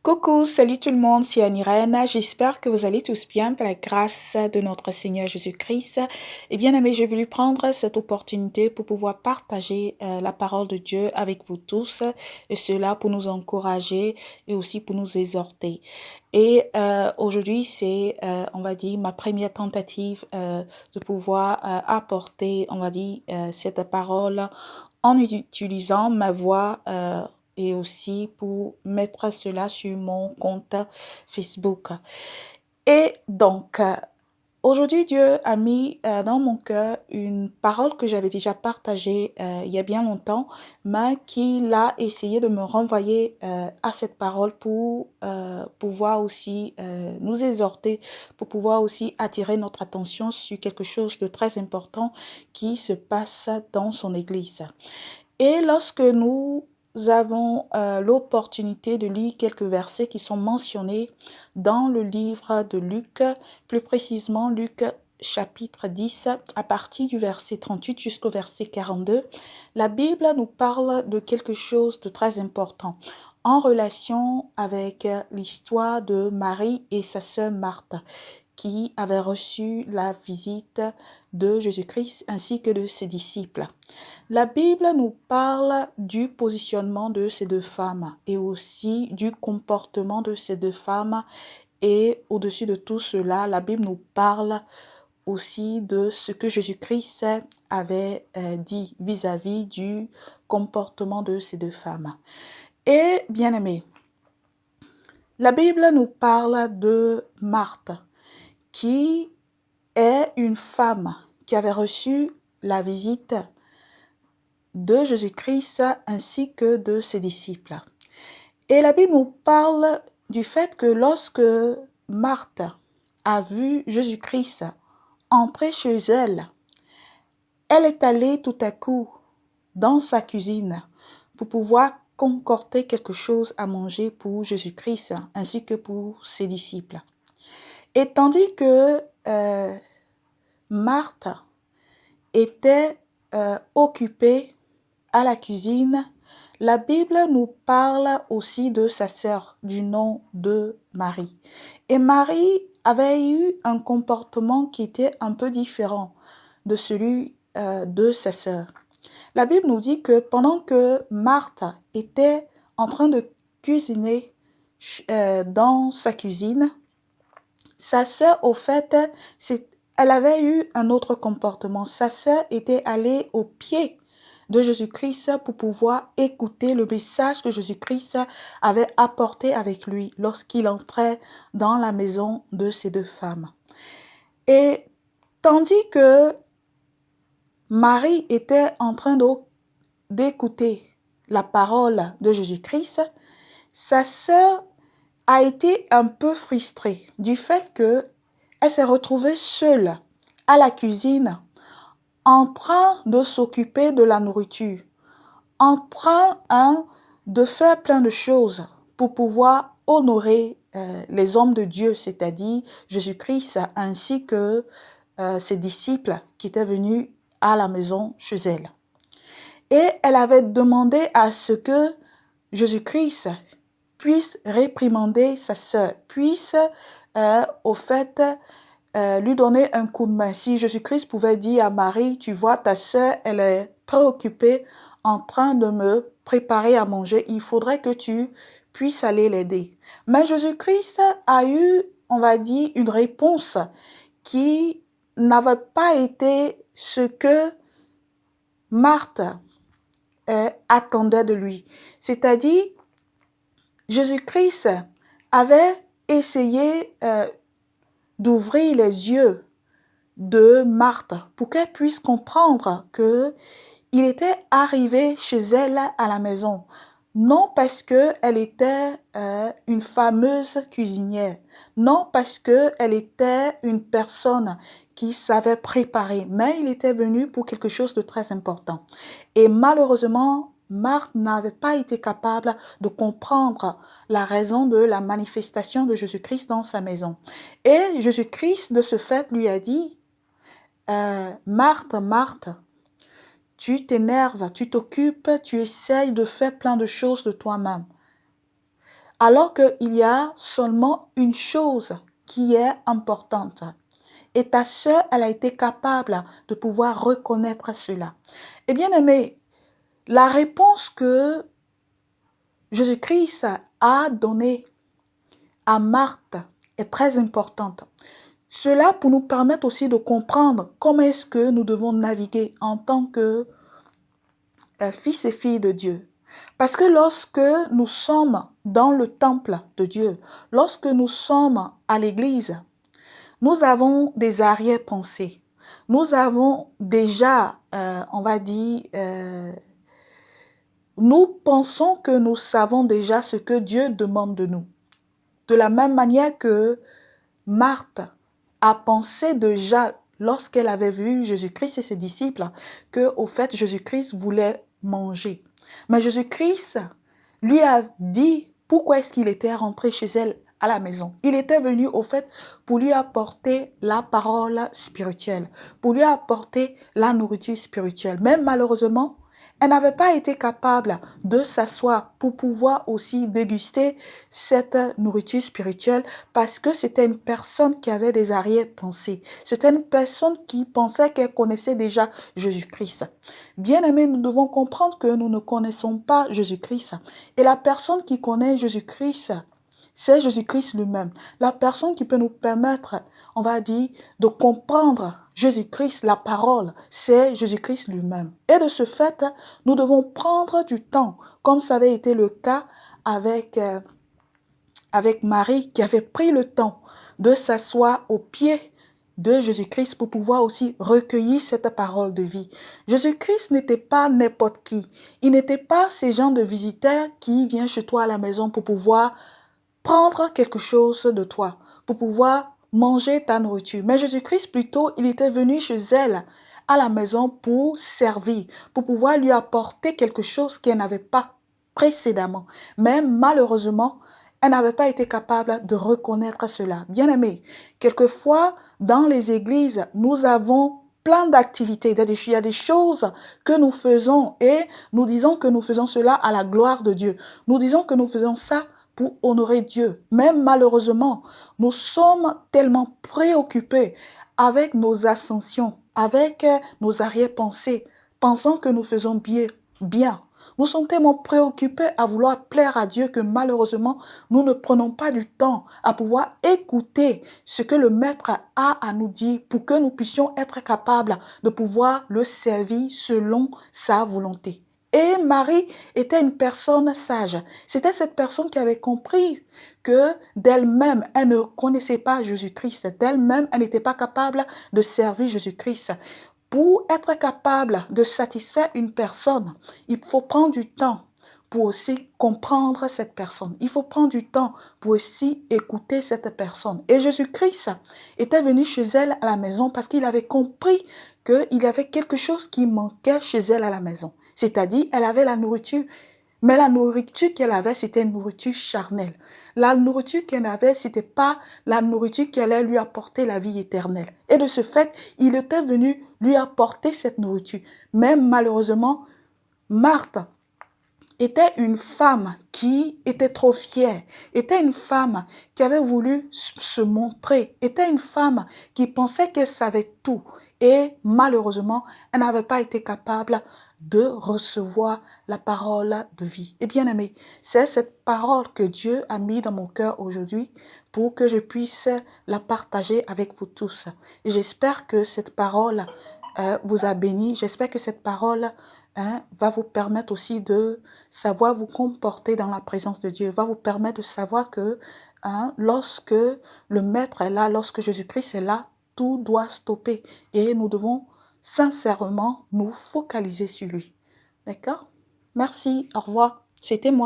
Coucou, salut tout le monde, c'est Anirène. J'espère que vous allez tous bien par la grâce de notre Seigneur Jésus-Christ. Et bien aimé, j'ai voulu prendre cette opportunité pour pouvoir partager la parole de Dieu avec vous tous, et cela pour nous encourager et aussi pour nous exhorter. Et aujourd'hui, c'est, on va dire, ma première tentative de pouvoir apporter, on va dire, cette parole en utilisant ma voix et aussi pour mettre cela sur mon compte Facebook. Et donc, aujourd'hui, Dieu a mis dans mon cœur une parole que j'avais déjà partagée il y a bien longtemps, mais qu'il a essayé de me renvoyer à cette parole pour pouvoir aussi nous exhorter, pour pouvoir aussi attirer notre attention sur quelque chose de très important qui se passe dans son Église. Et lorsque nous avons l'opportunité de lire quelques versets qui sont mentionnés dans le livre de Luc, plus précisément Luc chapitre 10, à partir du verset 38 jusqu'au verset 42, la Bible nous parle de quelque chose de très important en relation avec l'histoire de Marie et sa sœur Marthe, qui avaient reçu la visite de Jésus-Christ ainsi que de ses disciples. La Bible nous parle du positionnement de ces deux femmes et aussi du comportement de ces deux femmes. Et au-dessus de tout cela, la Bible nous parle aussi de ce que Jésus-Christ avait dit vis-à-vis du comportement de ces deux femmes. Et bien aimé, la Bible nous parle de Marthe, qui est une femme qui avait reçu la visite de Jésus-Christ ainsi que de ses disciples. Et la Bible nous parle du fait que lorsque Marthe a vu Jésus-Christ entrer chez elle, elle est allée tout à coup dans sa cuisine pour pouvoir concocter quelque chose à manger pour Jésus-Christ ainsi que pour ses disciples. Et tandis que Marthe était occupée à la cuisine, la Bible nous parle aussi de sa sœur du nom de Marie. Et Marie avait eu un comportement qui était un peu différent de celui de sa sœur. La Bible nous dit que pendant que Marthe était en train de cuisiner dans sa cuisine, sa sœur, au fait, elle avait eu un autre comportement. Sa sœur était allée au pied de Jésus-Christ pour pouvoir écouter le message que Jésus-Christ avait apporté avec lui lorsqu'il entrait dans la maison de ces deux femmes. Et tandis que Marie était en train d'écouter la parole de Jésus-Christ, sa sœur a été un peu frustrée du fait qu'elle s'est retrouvée seule à la cuisine en train de s'occuper de la nourriture, en train de faire plein de choses pour pouvoir honorer les hommes de Dieu, c'est-à-dire Jésus-Christ ainsi que ses disciples qui étaient venus à la maison chez elle. Et elle avait demandé à ce que Jésus-Christ puisse réprimander sa sœur, puisse au fait lui donner un coup de main. Si Jésus-Christ pouvait dire à Marie, tu vois, ta sœur, elle est préoccupée en train de me préparer à manger, il faudrait que tu puisses aller l'aider. Mais Jésus-Christ a eu, on va dire, une réponse qui n'avait pas été ce que Marthe attendait de lui. C'est-à-dire, Jésus-Christ avait essayé d'ouvrir les yeux de Marthe pour qu'elle puisse comprendre que il était arrivé chez elle à la maison, non parce qu'elle était une fameuse cuisinière, non parce qu'elle était une personne qui savait préparer, mais il était venu pour quelque chose de très important. Et malheureusement, Marthe n'avait pas été capable de comprendre la raison de la manifestation de Jésus-Christ dans sa maison. Et Jésus-Christ, de ce fait, lui a dit, Marthe, Marthe, tu t'énerves, tu t'occupes, tu essayes de faire plein de choses de toi-même. alors qu'il y a seulement une chose qui est importante. Et ta sœur, elle a été capable de pouvoir reconnaître cela. Et bien aimé, la réponse que Jésus-Christ a donnée à Marthe est très importante. Cela pour nous permettre aussi de comprendre comment est-ce que nous devons naviguer en tant que fils et filles de Dieu. Parce que lorsque nous sommes dans le temple de Dieu, lorsque nous sommes à l'église, nous avons des arrière-pensées. Nous avons déjà, on va dire, nous pensons que nous savons déjà ce que Dieu demande de nous. De la même manière que Marthe a pensé déjà lorsqu'elle avait vu Jésus-Christ et ses disciples que au fait Jésus-Christ voulait manger. Mais Jésus-Christ lui a dit pourquoi est-ce qu'il était rentré chez elle à la maison. Il était venu au fait pour lui apporter la parole spirituelle, pour lui apporter la nourriture spirituelle. Mais malheureusement, elle n'avait pas été capable de s'asseoir pour pouvoir aussi déguster cette nourriture spirituelle parce que c'était une personne qui avait des arrière-pensées. C'était une personne qui pensait qu'elle connaissait déjà Jésus-Christ. Bien aimés, nous devons comprendre que nous ne connaissons pas Jésus-Christ. Et la personne qui connaît Jésus-Christ, c'est Jésus-Christ lui-même. La personne qui peut nous permettre, on va dire, de comprendre Jésus-Christ, la parole, c'est Jésus-Christ lui-même. Et de ce fait, nous devons prendre du temps, comme ça avait été le cas avec Marie, qui avait pris le temps de s'asseoir aux pieds de Jésus-Christ pour pouvoir aussi recueillir cette parole de vie. Jésus-Christ n'était pas n'importe qui. Il n'était pas ces gens de visiteurs qui viennent chez toi à la maison pour pouvoir prendre quelque chose de toi, pour pouvoir manger ta nourriture. Mais Jésus-Christ, plutôt, il était venu chez elle à la maison pour servir, pour pouvoir lui apporter quelque chose qu'elle n'avait pas précédemment. Mais malheureusement, elle n'avait pas été capable de reconnaître cela. Bien aimé, quelquefois, dans les églises, nous avons plein d'activités. Il y a des choses que nous faisons et nous disons que nous faisons cela à la gloire de Dieu. Nous disons que nous faisons ça pour honorer Dieu. Mais malheureusement, nous sommes tellement préoccupés avec nos ascensions, avec nos arrière-pensées, pensant que nous faisons bien. Nous sommes tellement préoccupés à vouloir plaire à Dieu que malheureusement, nous ne prenons pas du temps à pouvoir écouter ce que le Maître a à nous dire pour que nous puissions être capables de pouvoir le servir selon sa volonté. Et Marie était une personne sage. C'était cette personne qui avait compris que d'elle-même, elle ne connaissait pas Jésus-Christ. D'elle-même, elle n'était pas capable de servir Jésus-Christ. Pour être capable de satisfaire une personne, il faut prendre du temps pour aussi comprendre cette personne. Il faut prendre du temps pour aussi écouter cette personne. Et Jésus-Christ était venu chez elle à la maison parce qu'il avait compris qu'il y avait quelque chose qui manquait chez elle à la maison. C'est-à-dire, elle avait la nourriture, mais la nourriture qu'elle avait, c'était une nourriture charnelle. La nourriture qu'elle avait, ce n'était pas la nourriture qui allait lui apporter la vie éternelle. Et de ce fait, il était venu lui apporter cette nourriture. Mais malheureusement, Marthe était une femme qui était trop fière, était une femme qui avait voulu se montrer, était une femme qui pensait qu'elle savait tout. Et malheureusement, elle n'avait pas été capable de recevoir la parole de vie. Et bien aimé, c'est cette parole que Dieu a mis dans mon cœur aujourd'hui pour que je puisse la partager avec vous tous. Et j'espère que cette parole vous a béni. J'espère que cette parole va vous permettre aussi de savoir vous comporter dans la présence de Dieu, va vous permettre de savoir que lorsque le Maître est là, lorsque Jésus-Christ est là, tout doit stopper et nous devons sincèrement nous focaliser sur lui. D'accord? Merci, au revoir. C'était moi.